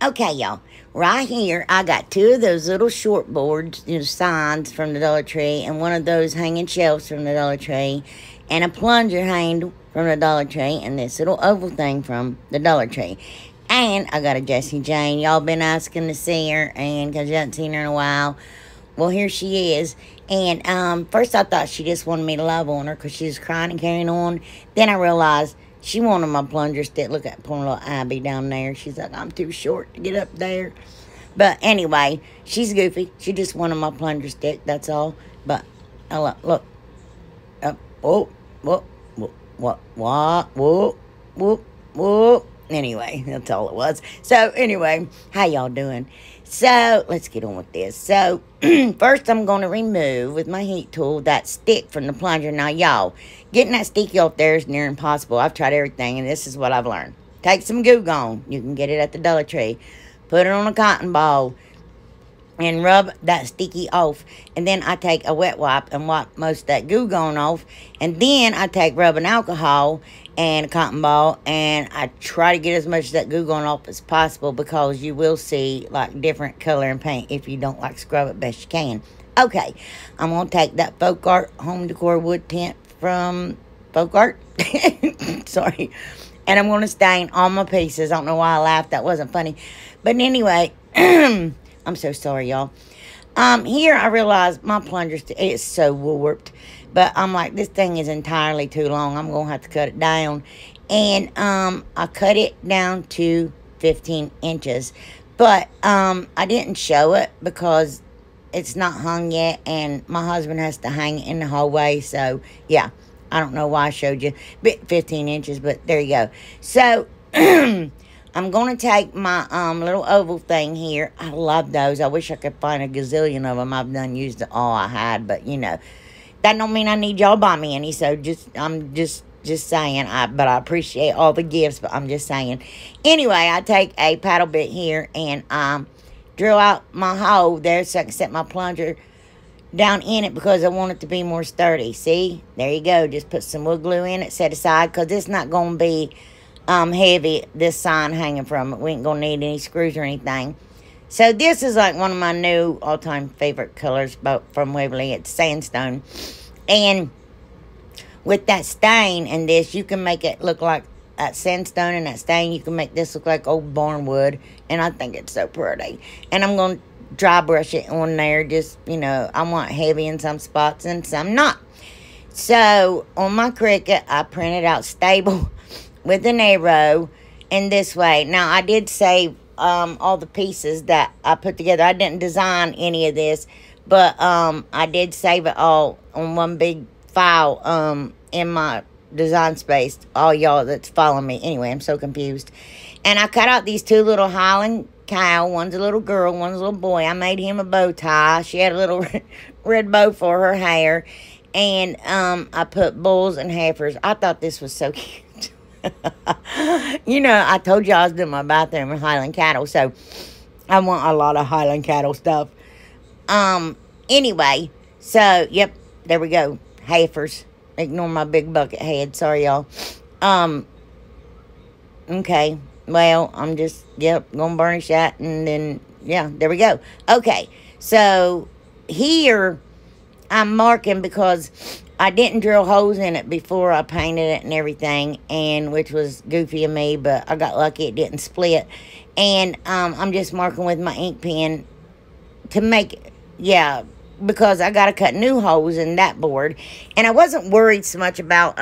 Okay, y'all. Right here, I got two of those little short boards, signs from the Dollar Tree, and one of those hanging shelves from the Dollar Tree, and a plunger hanged from the Dollar Tree, and this little oval thing from the Dollar Tree. And I got a Jessie Jane. Y'all been asking to see her, and because you haven't seen her in a while. Well, here she is. And first I thought she just wanted me to love on her because she was crying and carrying on. Then I realized she wanted my plunger stick. Look at poor little Abby down there. She's like, I'm too short to get up there. But anyway, she's goofy. She just wanted my plunger stick. That's all. But look. Whoa, whoa, whoa, whoa, whoa. Anyway, that's all it was. So anyway, how y'all doing? So let's get on with this. So first I'm going to remove with my heat tool that stick from the plunger. Now y'all, getting that sticky off there is near impossible. I've tried everything and this is what I've learned. Take some Goo Gone. You can get it at the Dollar Tree. Put it on a cotton ball and rub that sticky off. And then I take a wet wipe and wipe most of that Goo Gone off. And then I take rubbing alcohol and a cotton ball, and I try to get as much of that Goo Gone off as possible because you will see like different color and paint if you don't like scrub it best you can. Okay, I'm going to take that Folk Art Home Decor wood tint from Folk Art. Sorry. And I'm going to stain all my pieces. I don't know why I laughed. That wasn't funny. But anyway, I'm so sorry, y'all. Here I realized my plunger is so warped. But I'm like, this thing is entirely too long. I'm going to have to cut it down. And I cut it down to 15 inches. But I didn't show it because it's not hung yet. And my husband has to hang it in the hallway. So, yeah. I don't know why I showed you 15 inches. But there you go. So, I'm going to take my little oval thing here. I love those. I wish I could find a gazillion of them. I've done used all I had. But, you know. That don't mean I need y'all to buy me any, so I'm just saying. But I appreciate all the gifts, but I'm just saying. Anyway, I take a paddle bit here and drill out my hole there so I can set my plunger down in it because I want it to be more sturdy. See? There you go. Just put some wood glue in it, set aside, because it's not going to be heavy, this sign hanging from it. We ain't going to need any screws or anything. So this is like one of my new all-time favorite colors from Waverly. It's sandstone. And with that stain and this, you can make it look like that sandstone and that stain. You can make this look like old barnwood. And I think it's so pretty. And I'm going to dry brush it on there. Just, you know, I want heavy in some spots and some not. So on my Cricut, I printed out stable with an arrow in this way. Now, I did save all the pieces that I put together. I didn't design any of this, but I did save it all on one big file in my design space. All y'all that's following me. Anyway, I'm so confused. And I cut out these two little Highland Cow. One's a little girl, one's a little boy. I made him a bow tie. She had a little red bow for her hair. And I put bulls and heifers. I thought this was so cute. You know, I told you I was doing my bathroom in Highland cattle, so I want a lot of Highland cattle stuff. Anyway, so, yep, there we go. Heifers. Ignore my big bucket head. Sorry, y'all. Okay. Well, I'm just, yep, gonna burnish that, and then, yeah, there we go. Okay, so here I'm marking because I didn't drill holes in it before I painted it and everything, and which was goofy of me, but I got lucky it didn't split. And I'm just marking with my ink pen to make, yeah, because I got to cut new holes in that board. And I wasn't worried so much about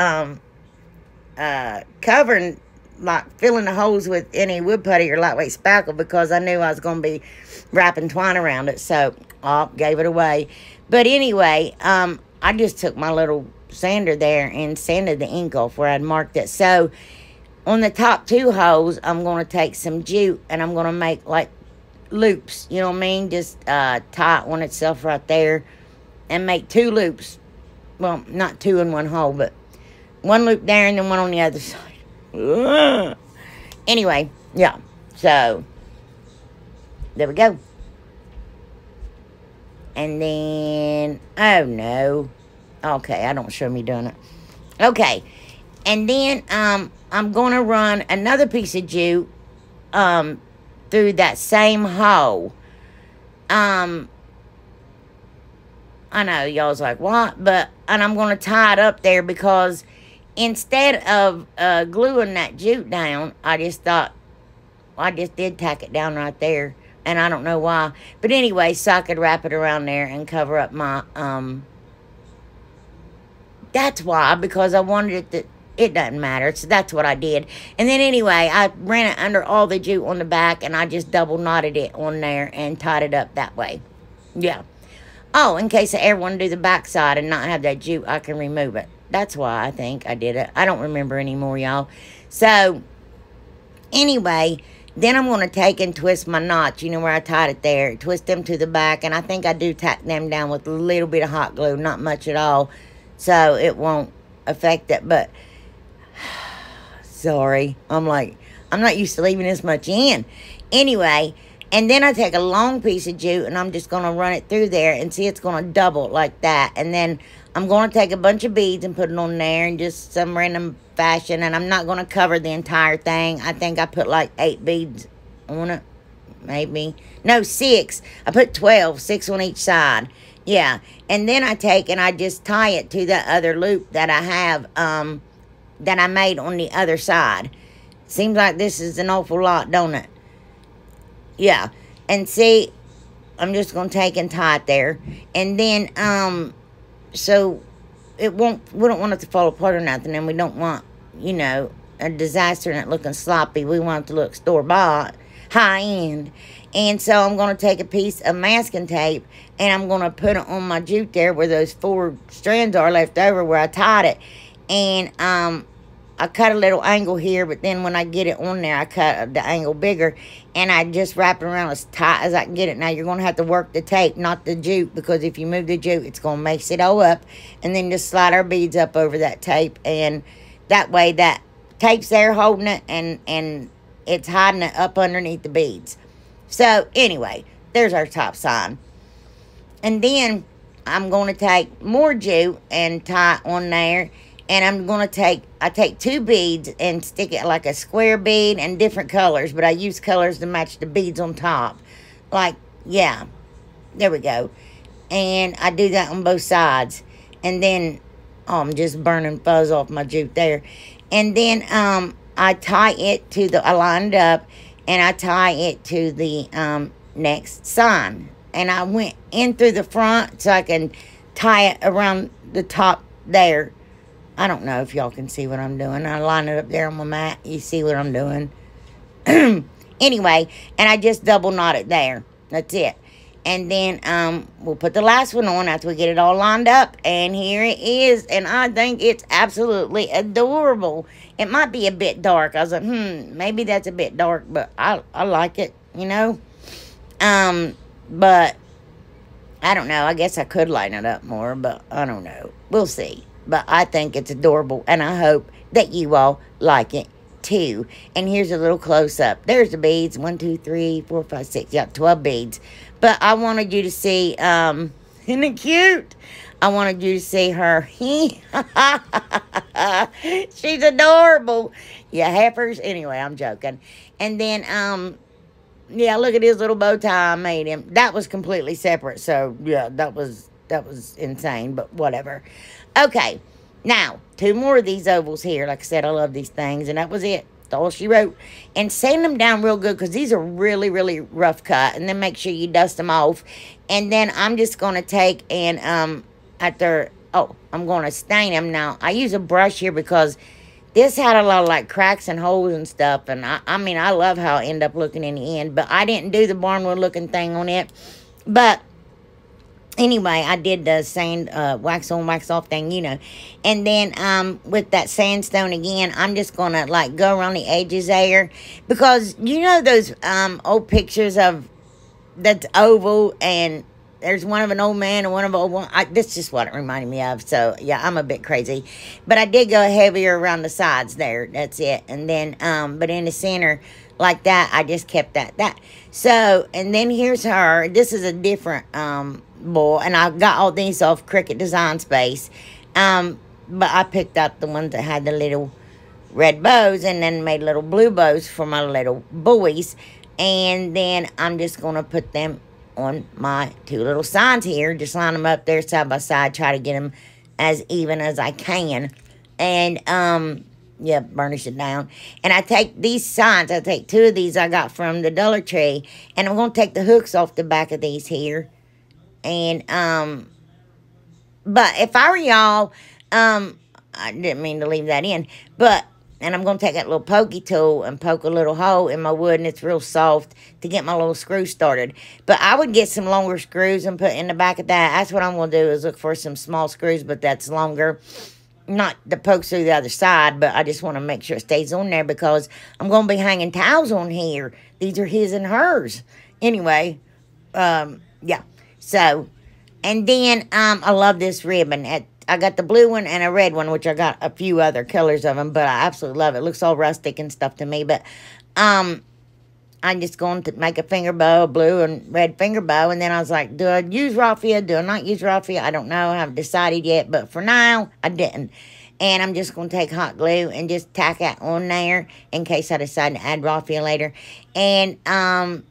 covering, like filling the holes with any wood putty or lightweight spackle, because I knew I was going to be wrapping twine around it. So, gave it away. But anyway, I just took my little sander there and sanded the ink off where I'd marked it. So, on the top two holes, I'm going to take some jute and I'm going to make like loops. You know what I mean? Just tie it on itself right there and make two loops. Well, not two in one hole, but one loop there and then one on the other side. Ugh. Anyway, yeah. So, there we go. And then, oh no. Okay, I don't show me doing it. Okay. And then, I'm going to run another piece of jute through through that same hole. I know y'all's like, what? And I'm going to tie it up there because instead of gluing that jute down, I just thought, well, I just did tack it down right there. And I don't know why. But anyway, so I could wrap it around there and cover up my, that's why, because I wanted it to, it doesn't matter. So that's what I did. And then anyway, I ran it under all the jute on the back and I just double knotted it on there and tied it up that way. Yeah. Oh, in case I ever want to do the back side and not have that jute, I can remove it. That's why I think I did it. I don't remember anymore, y'all. So, anyway, then I'm going to take and twist my knots. You know where I tied it there. Twist them to the back. And I think I do tack them down with a little bit of hot glue. Not much at all. So, it won't affect it. But, sorry. I'm not used to leaving this much in. Anyway, and then I take a long piece of jute and I'm just going to run it through there and see it's going to double like that. And then I'm going to take a bunch of beads and put it on there in just some random fashion. And I'm not going to cover the entire thing. I think I put like 8 beads on it. Maybe. No, 6. I put 12, 6 on each side. Yeah. And then I take and I just tie it to the other loop that I have, that I made on the other side. Seems like this is an awful lot, don't it? Yeah, and see, I'm just going to take and tie it there. And then, so we don't want it to fall apart or nothing. And we don't want, you know, a disaster and it looking sloppy. We want it to look store-bought, high-end. And so I'm going to take a piece of masking tape and I'm going to put it on my jute there where those 4 strands are left over where I tied it. And, I cut a little angle here, but then when I get it on there, I cut the angle bigger, and I just wrap it around as tight as I can get it. Now, you're going to have to work the tape, not the jute, because if you move the jute, it's going to mix it all up, and then just slide our beads up over that tape, and that way that tape's there holding it, and it's hiding it up underneath the beads. So, anyway, there's our top sign. And then I'm going to take more jute and tie it on there. And I'm going to I take 2 beads and stick it like a square bead and different colors. But I use colors to match the beads on top. Like, yeah. There we go. And I do that on both sides. And then, oh, I'm just burning fuzz off my jute there. And then I tie it to I line it up. And I tie it to the next sign. And I went in through the front so I can tie it around the top there. I don't know if y'all can see what I'm doing. I line it up there on my mat. You see what I'm doing. Anyway, and I just double knot it there. That's it. And then we'll put the last one on after we get it all lined up. And here it is. And I think it's absolutely adorable. It might be a bit dark. I was like, maybe that's a bit dark. But I like it, you know. But I don't know. I guess I could lighten it up more. But I don't know. We'll see. But I think it's adorable, and I hope that you all like it, too. And here's a little close-up. There's the beads. 1, 2, 3, 4, 5, 6. Yeah, 12 beads. But I wanted you to see, isn't it cute? I wanted you to see her. She's adorable. Yeah, heifers. Anyway, I'm joking. And then, yeah, look at his little bow tie I made him. That was completely separate, so, yeah, that was insane, but whatever. Okay, now, 2 more of these ovals here. Like I said, I love these things, and that was it. That's all she wrote. And sand them down real good, because these are really, really rough cut. And then make sure you dust them off. And then I'm just going to take and, I'm going to stain them. Now, I use a brush here because this had a lot of, like, cracks and holes and stuff. And, I mean, I love how it ended up looking in the end. But I didn't do the barnwood looking thing on it. But anyway, I did the sand, wax on, wax off thing, you know. And then, with that sandstone again, I'm just going to, like, go around the edges there. Because, you know those, old pictures of, that's oval, and there's one of an old man and one of an old woman. That's just what it reminded me of. So, yeah, I'm a bit crazy. But I did go heavier around the sides there. That's it. And then, but in the center, like that, I just kept that. So, and then here's her. This is a different, bowl, and I got all these off Cricut Design Space, but I picked up the ones that had the little red bows, and then made little blue bows for my little boys, And then I'm just going to put them on my two little signs here. Just line them up there side by side. Try to get them as even as I can. And, yeah, burnish it down. And I take these signs. I take two of these I got from the Dollar Tree. And I'm going to take the hooks off the back of these here. And, but if I were y'all, I didn't mean to leave that in. But, and I'm going to take that little pokey tool and poke a little hole in my wood, and it's real soft to get my little screw started. But I would get some longer screws and put in the back of that. That's what I'm going to do, is look for some small screws, but that's longer. Not to poke through the other side, but I just want to make sure it stays on there because I'm going to be hanging towels on here. These are his and hers. Anyway, yeah. So, and then I love this ribbon. I got the blue one and a red one, which I got a few other colors of them, but I absolutely love it. It looks all rustic and stuff to me, but I'm just going to make a finger bow, a blue and red finger bow, and then I was like, do I use raffia? Do I not use raffia? I don't know. I haven't decided yet, but for now, I didn't. And I'm just going to take hot glue and just tack it on there in case I decide to add raffia later. And,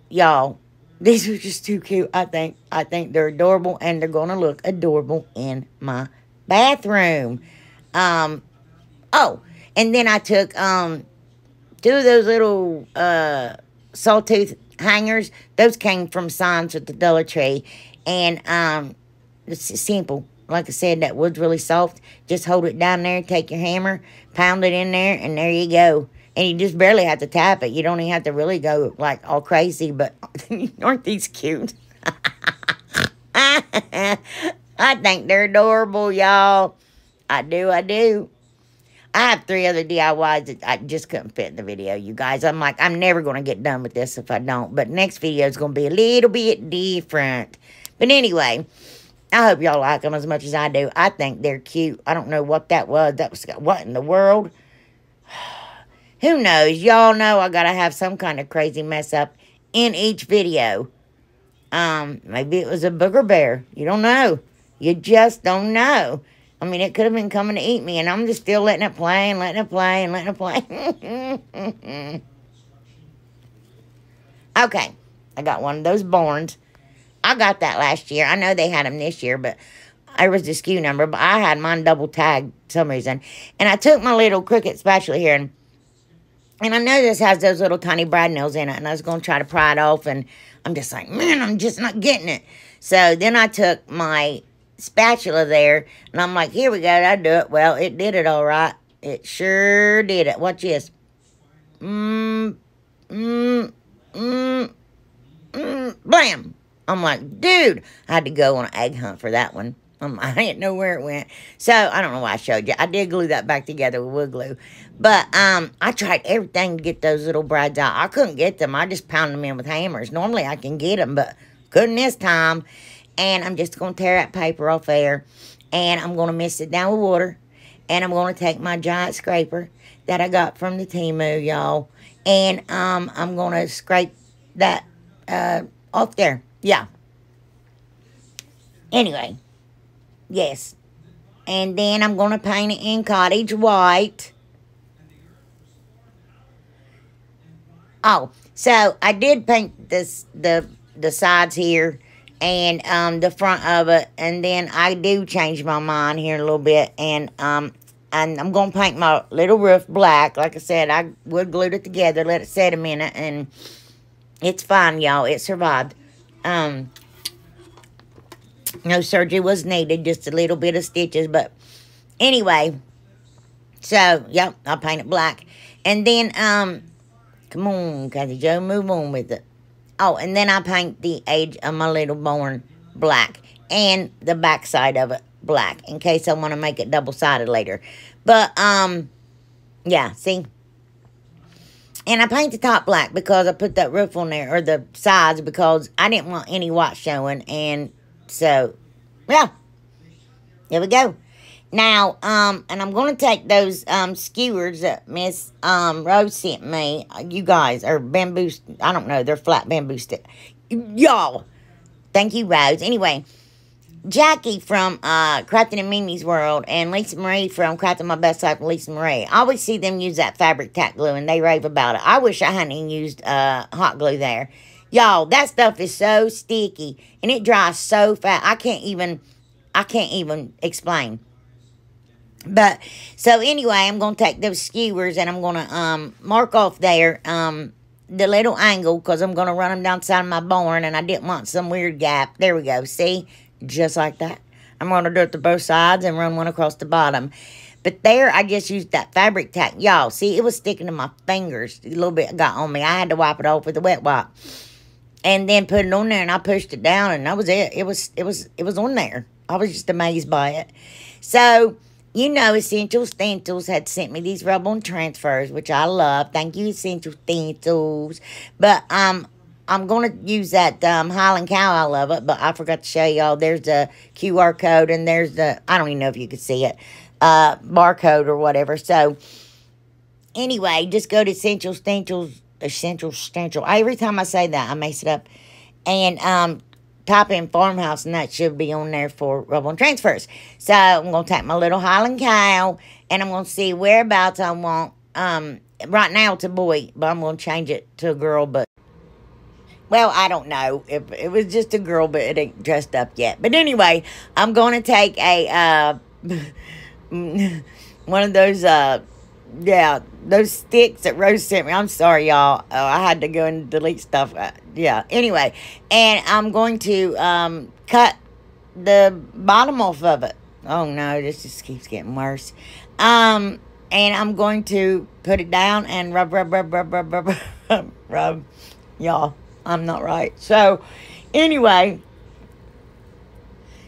y'all, these are just too cute, I think. I think they're adorable, and they're going to look adorable in my bathroom. Oh, and then I took, two of those little, sawtooth hangers. Those came from signs at the Dollar Tree. And, it's simple. Like I said, that wood's really soft. Just hold it down there, take your hammer, pound it in there, and there you go. And you just barely have to tap it. You don't even have to really go, like, all crazy. But aren't these cute? I think they're adorable, y'all. I do. I have 3 other DIYs that I just couldn't fit in the video, you guys. I'm like, I'm never going to get done with this if I don't. But next video is going to be a little bit different. But anyway, I hope y'all like them as much as I do. I think they're cute. I don't know what that was. That was, what in the world? Who knows? Y'all know I got to have some kind of crazy mess up in each video. Maybe it was a booger bear. You don't know. You just don't know. I mean, it could have been coming to eat me, and I'm just still letting it play and letting it play and letting it play. Okay, I got one of those Borns. I got that last year. I know they had them this year, but I was the SKU number, but I had mine double tagged for some reason. And I took my little Cricut spatula here, and I know this has those little tiny brad nails in it, and I was going to try to pry it off, and I'm just like, man, I'm just not getting it. So then I took my spatula there, and I'm like, here we go, I do it. Well, it did it all right. It sure did it. Watch this. Blam. I'm like, dude, I had to go on an egg hunt for that one. I didn't know where it went. So, I don't know why I showed you. I did glue that back together with wood glue. But, I tried everything to get those little brads out. I couldn't get them. I just pound them in with hammers. Normally, I can get them, but couldn't this time. And I'm just going to tear that paper off there. And I'm going to mist it down with water. And I'm going to take my giant scraper that I got from the Temu, y'all. And, I'm going to scrape that, off there. Yeah. Anyway. Yes. And then I'm going to paint it in cottage white. Oh, so I did paint this the sides here and the front of it, and then I do change my mind here a little bit, and I'm going to paint my little roof black. Like I said, I wood glued it together, let it set a minute, and it's fine, y'all. It survived. No surgery was needed, just a little bit of stitches, but anyway, so, yep, I'll paint it black. And then, come on, Kathy Joe, move on with it. Oh, and then I paint the edge of my little Born black, and the back side of it black, in case I want to make it double-sided later. But, yeah, see? And I paint the top black because I put that roof on there, or the sides, because I didn't want any white showing, and so, yeah, there we go. Now, and I'm going to take those, skewers that Miss, Rose sent me. You guys are bamboo, I don't know, they're flat bamboo stick. Y'all, thank you, Rose. Anyway, Jackie from Crafting and Mimi's World and Lisa Marie from Crafting My Best Life with Lisa Marie. I always see them use that fabric tack glue and they rave about it. I wish I hadn't used hot glue there. Y'all, that stuff is so sticky and it dries so fast. I can't even explain. But, so anyway, I'm going to take those skewers and I'm going to mark off there the little angle because I'm going to run them down the side of my barn and I didn't want some weird gap. There we go. See? Just like that. I'm going to do it to both sides and run one across the bottom. But there, I just used that fabric tack. Y'all, see, it was sticking to my fingers. A little bit got on me. I had to wipe it off with a wet wipe. And then put it on there and I pushed it down and that was it. It was on there. I was just amazed by it. So, you know, Essential Stencils had sent me these rub-on transfers, which I love. Thank you, Essential Stencils. But I'm going to use that Highland Cow. I love it, but I forgot to show y'all. There's the QR code, and there's the, I don't even know if you could see it, barcode or whatever. So, anyway, just go to Essential Stencils. Every time I say that, I mess it up. And type in farmhouse, and that should be on there for rub-on transfers. So, I'm going to take my little Highland Cow, and I'm going to see whereabouts I want. Right now, it's a boy, but I'm going to change it to a girl, but well, I don't know if it was just a girl, but it ain't dressed up yet. But anyway, I'm going to take a, one of those, yeah, those sticks that Rose sent me. I'm sorry, y'all. I had to go and delete stuff. Yeah, anyway. And I'm going to cut the bottom off of it. Oh, no, this just keeps getting worse. And I'm going to put it down and rub. Y'all. I'm not right. So, anyway,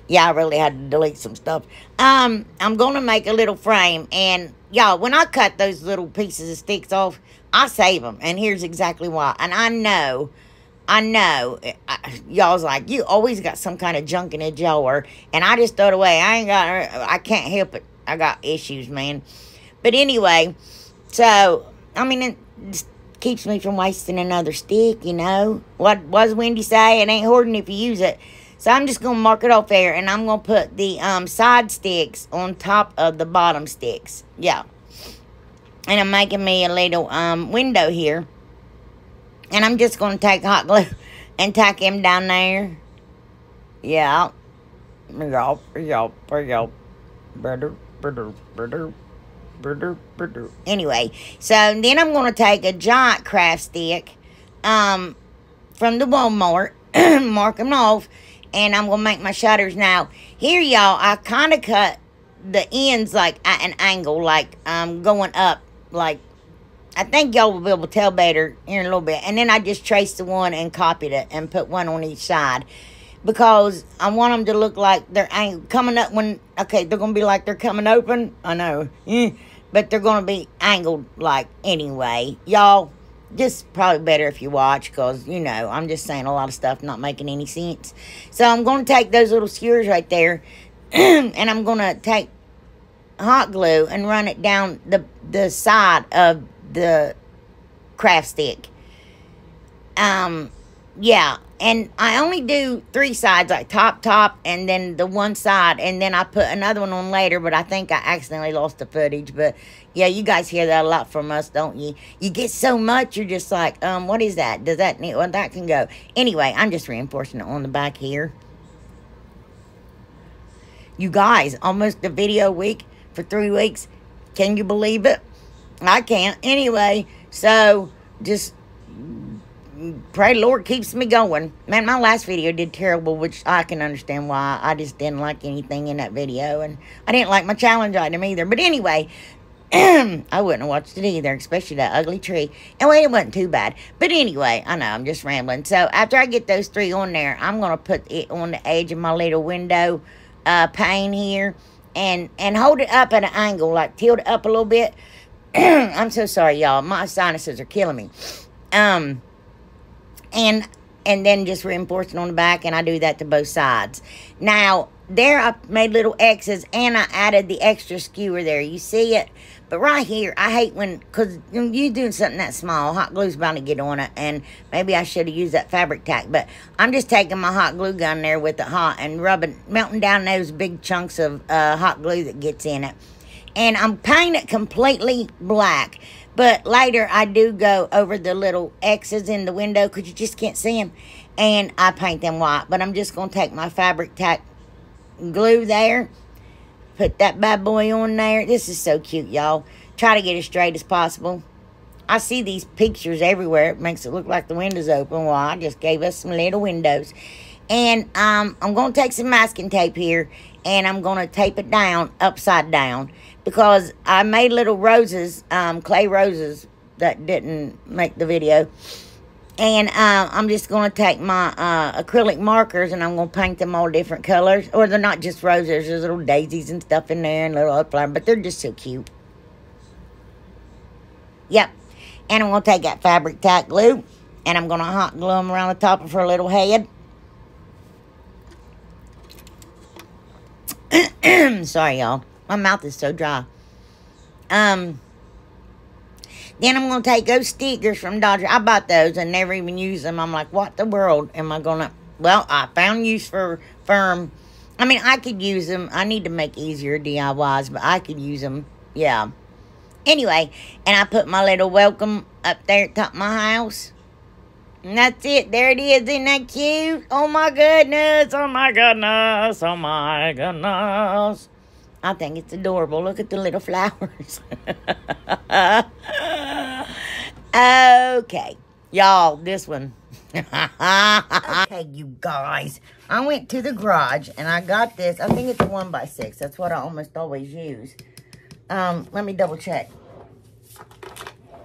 yeah, I really had to delete some stuff. I'm going to make a little frame. And, y'all, when I cut those little pieces of sticks off, I save them. And here's exactly why. And I know, y'all's like, you always got some kind of junk in a jar. And I just throw it away. I can't help it. I got issues, man. But anyway, so, I mean, it keeps me from wasting another stick, you know. What does Wendy say? It ain't hoarding if you use it. So I'm just going to mark it off there. And I'm going to put the side sticks on top of the bottom sticks. Yeah. And I'm making me a little window here. And I'm just going to take hot glue and tack him down there. Yeah. Anyway, so then I'm going to take a giant craft stick from the Walmart, mark them off, and I'm going to make my shutters. Now, here, y'all, I kind of cut the ends like at an angle, like going up, like, I think y'all will be able to tell better here in a little bit. And then I just traced the one and copied it and put one on each side. Because I want them to look like they're coming up when, okay, they're going to be like they're coming open. I know. But they're going to be angled like anyway. Y'all, just probably better if you watch because, you know, I'm just saying a lot of stuff not making any sense. So I'm going to take those little skewers right there. And I'm going to take hot glue and run it down the side of the craft stick. Yeah, and I only do 3 sides, like top, and then the one side, and then I put another one on later, but I think I accidentally lost the footage. But yeah, you guys hear that a lot from us, don't you? You get so much, you're just like, what is that? Does that need, well, that can go. Anyway, I'm just reinforcing it on the back here. You guys, almost a video a week for 3 weeks. Can you believe it? I can't. Anyway, so just pray the Lord keeps me going. Man, my last video did terrible, which I can understand why. I just didn't like anything in that video, and I didn't like my challenge item either. But anyway, I wouldn't have watched it either, especially that ugly tree. And well, it wasn't too bad. But anyway, I know, I'm just rambling. So after I get those 3 on there, I'm going to put it on the edge of my little window pane here and hold it up at an angle, like tilt it up a little bit. I'm so sorry, y'all. My sinuses are killing me. And then just reinforcing on the back, and I do that to both sides. Now, there I made little X's, and I added the extra skewer there. You see it? But right here, I hate when, because you're doing something that small, hot glue's bound to get on it, and maybe I should have used that fabric tack, but I'm just taking my hot glue gun there with it hot and melting down those big chunks of hot glue that gets in it. And I'm painting it completely black. But later, I do go over the little X's in the window because you just can't see them. And I paint them white. But I'm just going to take my fabric tack glue there. Put that bad boy on there. This is so cute, y'all. Try to get as straight as possible. I see these pictures everywhere. It makes it look like the window's open. Well, I just gave us some little windows. And I'm going to take some masking tape here. And I'm going to tape it down, upside down. Because I made little roses, clay roses, that didn't make the video. And I'm just going to take my acrylic markers and I'm going to paint them all different colors. Or they're not just roses, there's little daisies and stuff in there and little other flowers. But they're just so cute. Yep. And I'm going to take that fabric tack glue and I'm going to hot glue them around the top of her little head. Sorry, y'all. My mouth is so dry. Then I'm going to take those stickers from Dodger. I bought those and never even used them. I'm like, what the world am I going to... Well, I found use for firm. I mean, I could use them. I need to make easier DIYs, but I could use them. Yeah. Anyway, and I put my little welcome up there at the top of my house. And that's it. There it is. Isn't that cute? Oh, my goodness. Oh, my goodness. Oh, my goodness. I think it's adorable. Look at the little flowers. Okay. Y'all, this one. Okay, you guys. I went to the garage and I got this. I think it's a 1x6. That's what I almost always use. Let me double check.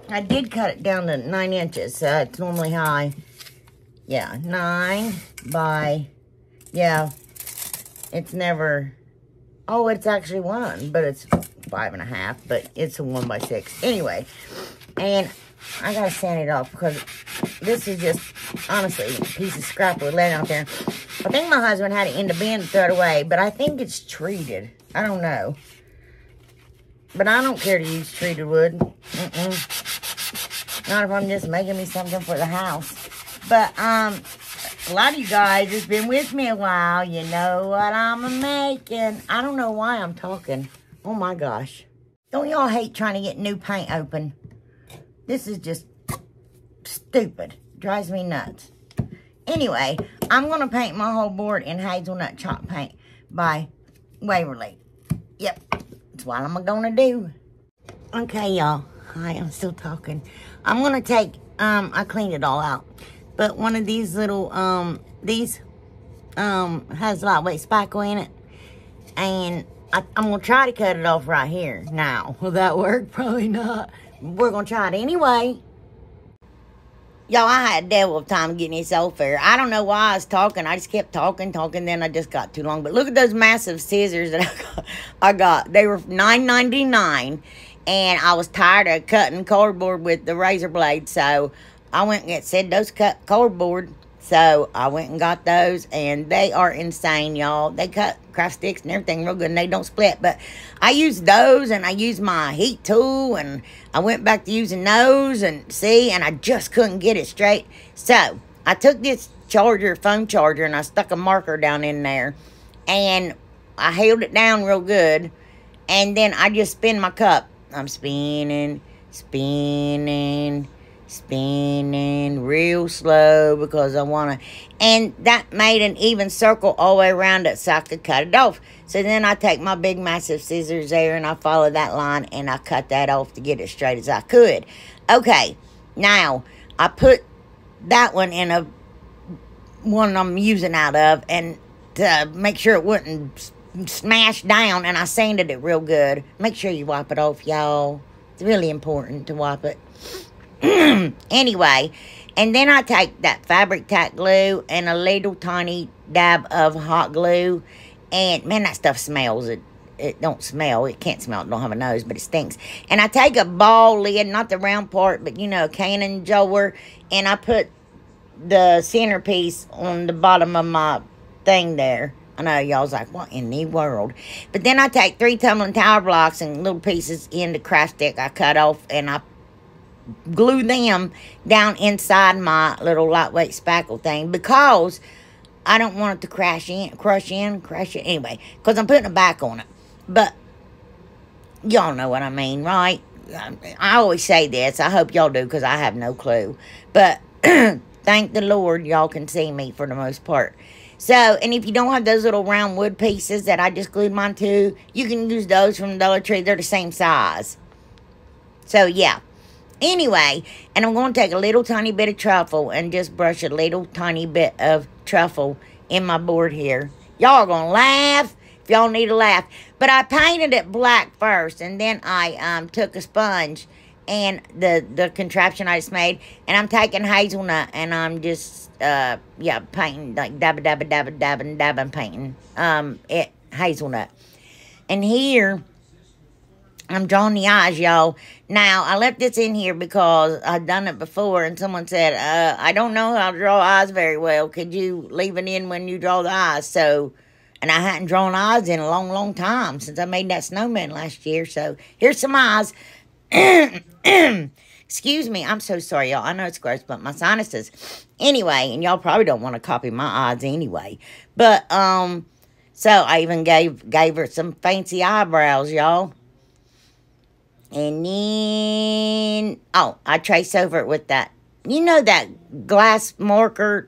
I did cut it down to 9 inches. So it's normally high. Yeah, 9 by... Yeah, it's never... Oh, it's actually 1, but it's 5.5, but it's a 1x6. Anyway, and I gotta sand it off because this is just, honestly, a piece of scrap wood laying out there. I think my husband had it in the bin to throw it away, but I think it's treated. I don't know. But I don't care to use treated wood. Not if I'm just making me something for the house. But, a lot of you guys has been with me a while. You know what I'm making. I don't know why I'm talking. Oh, my gosh. Don't y'all hate trying to get new paint open? This is just stupid. Drives me nuts. Anyway, I'm going to paint my whole board in hazelnut chalk paint by Waverly. Yep. That's what I'm going to do. Okay, y'all. Hi, I'm still talking. I'm going to take, I cleaned it all out. But one of these little, has a lightweight spackle in it. And I'm going to try to cut it off right here. Now, will that work? Probably not. We're going to try it anyway. Y'all, I had a devil of time getting this off there. I don't know why I was talking. I just kept talking, then I just got too long. But look at those massive scissors that I got. They were $9.99. And I was tired of cutting cardboard with the razor blade. So I went and said those cut cardboard. So I went and got those. And they are insane, y'all. They cut craft sticks and everything real good. And they don't split. But I used those. And I used my heat tool. And I went back to using those. And see. And I just couldn't get it straight. So I took this charger, phone charger. And I stuck a marker down in there. And I held it down real good. And then I just spin my cup. I'm spinning, spinning, spinning real slow because I want to. And that made an even circle all the way around it so I could cut it off. So then I take my big massive scissors there and I follow that line and I cut that off to get it straight as I could. Okay, now I put that one in a one I'm using out of and to make sure it wouldn't smashed down, and I sanded it real good. Make sure you wipe it off, y'all. It's really important to wipe it. Anyway, and then I take that fabric tack glue and a little tiny dab of hot glue, and man, that stuff smells. It don't smell. It can't smell. It don't have a nose, but it stinks. And I take a ball lid, not the round part, but you know, cannon jar, and I put the centerpiece on the bottom of my thing there. I know y'all's like, what in the world? But then I take 3 tumbling tower blocks and little pieces in the craft stick I cut off, and I glue them down inside my little lightweight spackle thing, because I don't want it to crash in. Anyway, because I'm putting a back on it. But y'all know what I mean, right? I always say this. I hope y'all do, because I have no clue. But thank the Lord y'all can see me for the most part. So, and if you don't have those little round wood pieces that I just glued mine to, you can use those from the Dollar Tree. They're the same size. So, yeah. Anyway, and I'm going to take a little tiny bit of truffle and just brush a little tiny bit of truffle in my board here. Y'all are going to laugh if y'all need to laugh. But I painted it black first, and then I took a sponge and the contraption I just made, and I'm taking hazelnut, and I'm just, painting, like dabbing, painting it hazelnut. And here, I'm drawing the eyes, y'all. Now, I left this in here because I've done it before, and someone said, I don't know how to draw eyes very well. Could you leave it in when you draw the eyes? So, and I hadn't drawn eyes in a long, long time since I made that snowman last year. So, here's some eyes. Excuse me. I'm so sorry, y'all. I know it's gross, but my sinuses. Anyway, and y'all probably don't want to copy my eyes anyway. But, so I even gave her some fancy eyebrows, y'all. And then, I trace over it with that, you know, that glass marker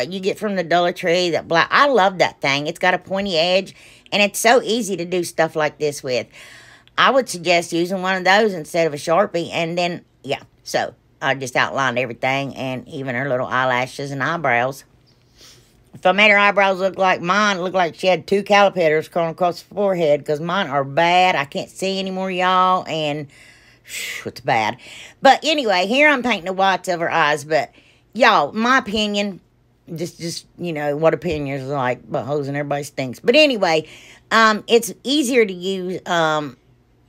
you get from the Dollar Tree, that black. I love that thing. It's got a pointy edge, and it's so easy to do stuff like this with. I would suggest using one of those instead of a Sharpie, and then, yeah. So, I just outlined everything, and even her little eyelashes and eyebrows. If I made her eyebrows look like mine, it looked like she had 2 calipers crawling across the forehead, because mine are bad. I can't see anymore, y'all, and it's bad. But anyway, here I'm painting the whites of her eyes, but y'all, my opinion, just you know, what opinions are like, buttholes and everybody stinks. But anyway, it's easier to use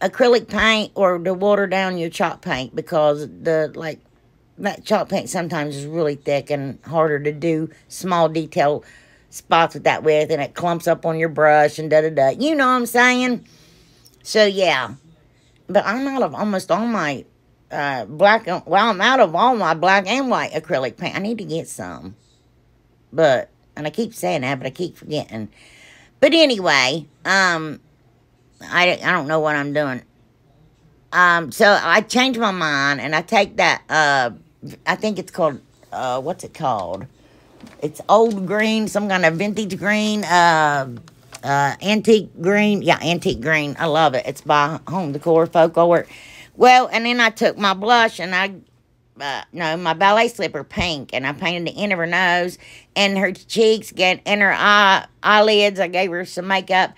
acrylic paint or to water down your chalk paint, because that chalk paint sometimes is really thick and harder to do small detail spots with that with, and it clumps up on your brush and da-da-da. You know what I'm saying? So, yeah. But I'm out of almost all my I'm out of all my black and white acrylic paint. I need to get some. But, and I keep saying that, but I keep forgetting. But anyway, I don't know what I'm doing. So I changed my mind, and I take that, I think it's called, what's it called? It's old green, some kind of vintage green, antique green. Yeah, antique green. I love it. It's by Home Decor, Folk Art. Well, and then I took my blush, and my ballet slipper pink, and I painted the end of her nose and her cheeks, and her eyelids. I gave her some makeup.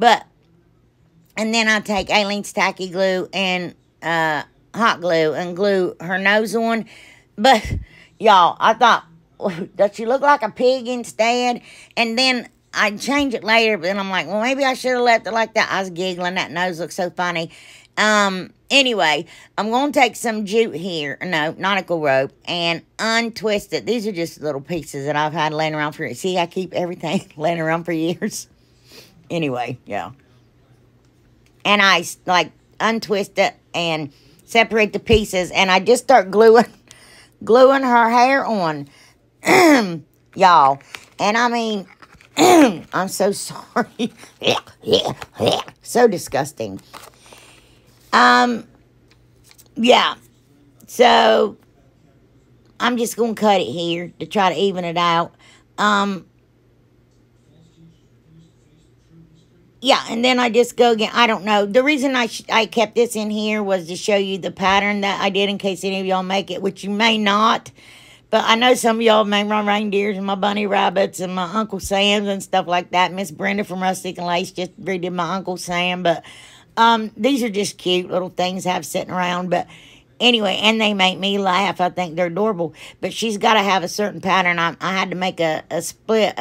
And then I take Aileen's tacky glue and hot glue and glue her nose on. But, y'all, I thought, does she look like a pig instead? And then I change it later, but then I'm like, well, maybe I should have left it like that. I was giggling. That nose looks so funny. Anyway, I'm going to take some jute here. No, nautical rope. And untwist it. These are just little pieces that I've had laying around for years. See, I keep everything laying around for years. Anyway, yeah. And I, untwist it and separate the pieces. And I just start gluing her hair on. Y'all. And I mean, I'm so sorry. So disgusting. Yeah. So, I'm just going to cut it here to try to even it out. Yeah, and then I just go again. I don't know. The reason I kept this in here was to show you the pattern that I did in case any of y'all make it, which you may not. But I know some of y'all made my reindeers and my bunny rabbits and my Uncle Sam's and stuff like that. Miss Brenda from Rustic and Lace just redid my Uncle Sam. But these are just cute little things I have sitting around. But anyway, and they make me laugh. I think they're adorable. But she's got to have a certain pattern. I had to make a split,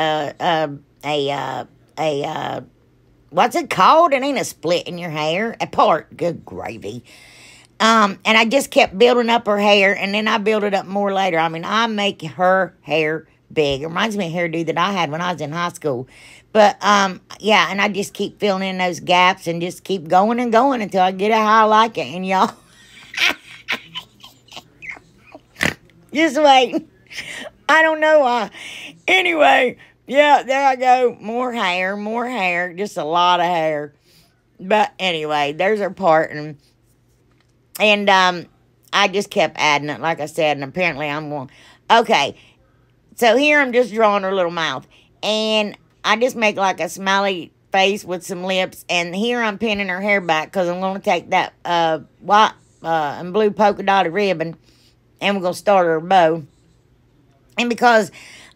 what's it called? It ain't a split in your hair. A part. Good gravy. And I just kept building up her hair, and then I build it up more later. I mean, I make her hair big. It reminds me of a hairdo that I had when I was in high school. But, yeah, and I just keep filling in those gaps and just keep going and going until I get it how I like it. And y'all, just wait. I don't know why. Anyway, yeah, there I go. More hair. Just a lot of hair. But anyway, there's her part. And I just kept adding it, like I said. And apparently I'm going, okay. So here I'm just drawing her little mouth. And I just make like a smiley face with some lips. And here I'm pinning her hair back because I'm going to take that white and blue polka dotted ribbon. And we're going to start her bow. And because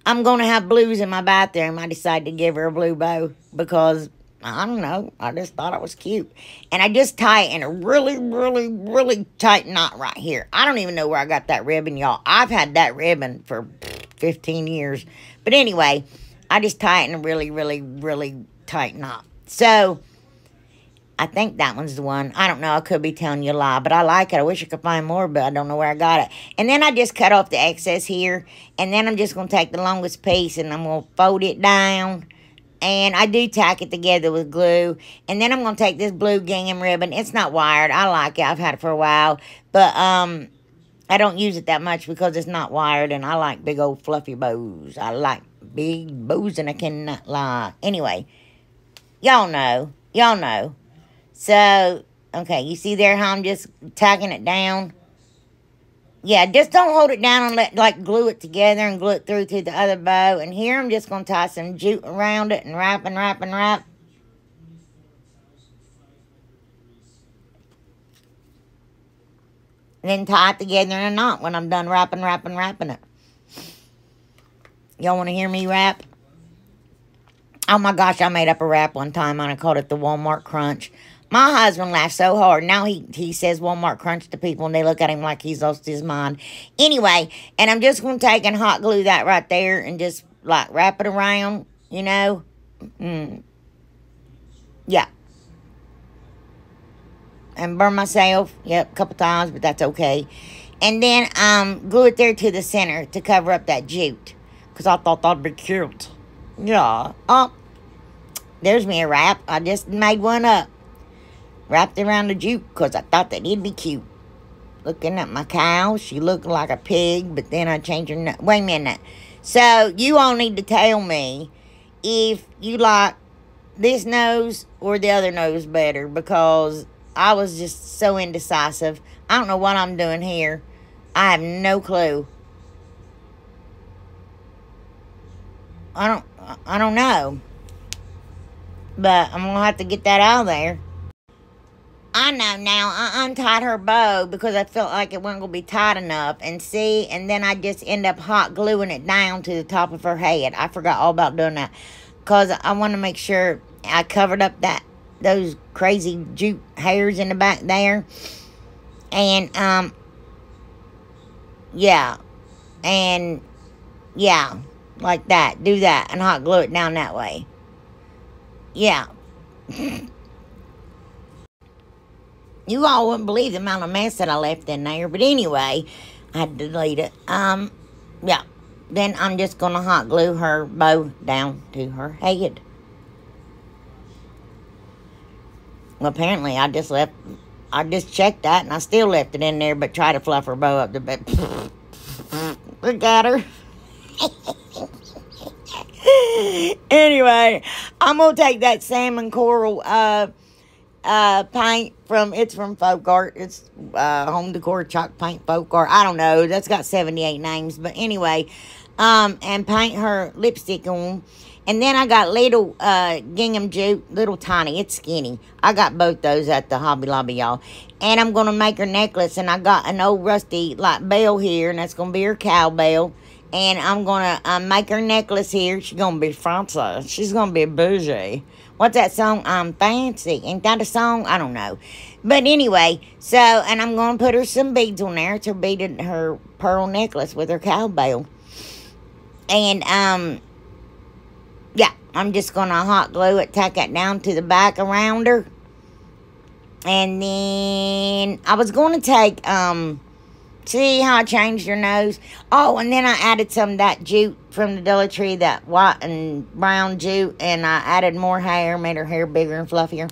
I'm going to have blues in my bathroom, I decided to give her a blue bow because, I don't know, I just thought it was cute. And I just tie it in a really, really, really tight knot right here. I don't even know where I got that ribbon, y'all. I've had that ribbon for 15 years. But anyway, I just tie it in a really, really, really tight knot. So, I think that one's the one. I don't know. I could be telling you a lie, but I like it. I wish I could find more, but I don't know where I got it. And then I just cut off the excess here. And then I'm just going to take the longest piece and I'm going to fold it down. And I do tack it together with glue. And then I'm going to take this blue gingham ribbon. It's not wired. I like it. I've had it for a while. But I don't use it that much because it's not wired. And I like big old fluffy bows. I like big bows and I cannot lie. Anyway, y'all know. Y'all know. So, okay, you see there how I'm just tacking it down? Yeah, just don't hold it down and like, glue it together and glue it through to the other bow. And here I'm just going to tie some jute around it and wrap and wrap and wrap. And then tie it together in a knot when I'm done wrapping it. Y'all want to hear me wrap? Oh my gosh, I made up a wrap one time and I called it the Walmart Crunch. My husband laughed so hard. Now he says Walmart Crunch to people and they look at him like he's lost his mind. Anyway, and I'm just going to take and hot glue that right there and just like wrap it around, you know. Yeah. And burn myself, yep, a couple times, but that's okay. And then glue it there to the center to cover up that jute. Because I thought that'd be cute. Yeah. Oh, there's me a wrap. I just made one up. Wrapped around the jute because I thought that it'd be cute. Looking at my cow, she looked like a pig, but then I changed her nose. Wait a minute. So, you all need to tell me if you like this nose or the other nose better because I was just so indecisive. I don't know what I'm doing here. I have no clue. I don't know. But I'm going to have to get that out of there. I know now. I untied her bow because I felt like it wasn't going to be tight enough. And see, and then I just end up hot gluing it down to the top of her head. I forgot all about doing that. Because I want to make sure I covered up those crazy jute hairs in the back there. And, yeah. And, yeah. Like that. Do that. And hot glue it down that way. Yeah. You all wouldn't believe the amount of mess that I left in there. But anyway, I had to delete it. Yeah. Then I'm just going to hot glue her bow down to her head. Well, apparently I just checked that and I still left it in there, but tried to fluff her bow up the bed. Look at her. Anyway, I'm going to take that salmon coral paint from Folk Art. It's Home Decor Chalk Paint Folk Art. I don't know. That's got 78 names. But anyway, and paint her lipstick on. And then I got little gingham jute, little tiny. It's skinny. I got both those at the Hobby Lobby, y'all. And I'm going to make her necklace. And I got an old rusty like bell here. And that's going to be her cowbell. And I'm going to make her necklace here. She's going to be fancy. She's going to be bougie. What's that song? I'm fancy. Ain't that a song? I don't know. But anyway, so, and I'm going to put her some beads on there. It's her pearl necklace with her cowbell. And, yeah, I'm just going to hot glue it, tack it down to the back around her. And then I was going to take, See how I changed her nose? Oh, and then I added some of that jute from the Dollar Tree, that white and brown jute, and I added more hair, made her hair bigger and fluffier.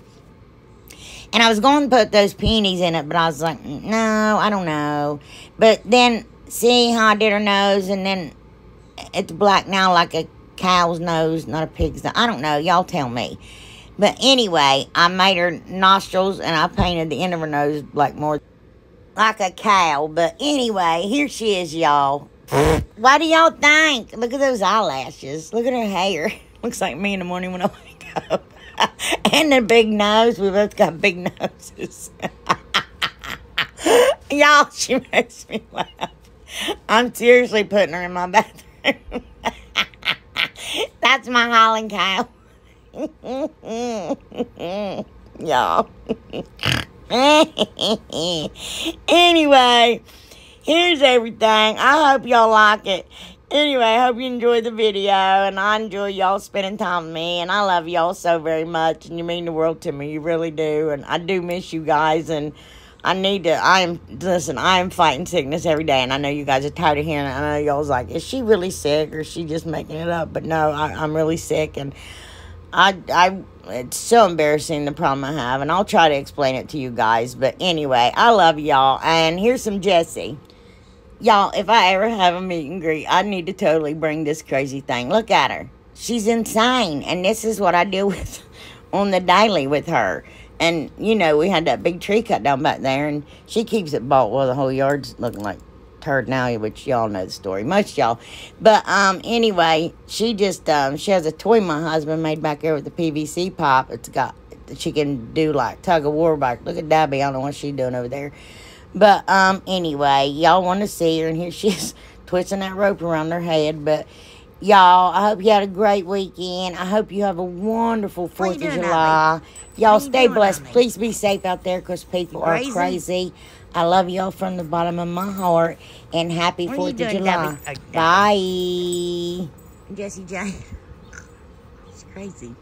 And I was going to put those peonies in it, but I was like, no, I don't know. But then, see how I did her nose, and then it's black now like a cow's nose, not a pig's nose. I don't know. Y'all tell me. But anyway, I made her nostrils, and I painted the end of her nose like more like a cow. But anyway, here she is, y'all. What do y'all think? Look at those eyelashes. Look at her hair. Looks like me in the morning when I wake up. And the big nose. We both got big noses. Y'all, she makes me laugh. I'm seriously putting her in my bathroom. That's my Highland Cow. Y'all. Anyway, here's everything. I hope y'all like it. Anyway, I hope you enjoyed the video, and I enjoy y'all spending time with me, and I love y'all so very much, and you mean the world to me. You really do, and I do miss you guys, and I am fighting sickness every day, and I know you guys are tired of hearing it. I know y'all's like, is she really sick, or is she just making it up? But no, I'm really sick, and it's so embarrassing, the problem I have, and I'll try to explain it to you guys. But anyway, I love y'all, and here's some Jessie. Y'all, if I ever have a meet and greet, I need to totally bring this crazy thing. Look at her. She's insane, and this is what I deal with on the daily with her. And, you know, we had that big tree cut down back there, and she keeps it bought. Well, the whole yard's looking like turd now, which y'all know the story. Most y'all. But, anyway, she just, she has a toy my husband made back there with the PVC pipe. It's got, she can do, like, tug of war back. Look at Debbie. I don't know what she's doing over there. But, anyway, y'all want to see her, and here she is twisting that rope around her head. But, y'all, I hope you had a great weekend. I hope you have a wonderful 4th of July. Y'all stay blessed. Please be safe out there, because people are crazy. I love y'all from the bottom of my heart, and happy 4th of July. Bye. Jessie Jane. She's crazy.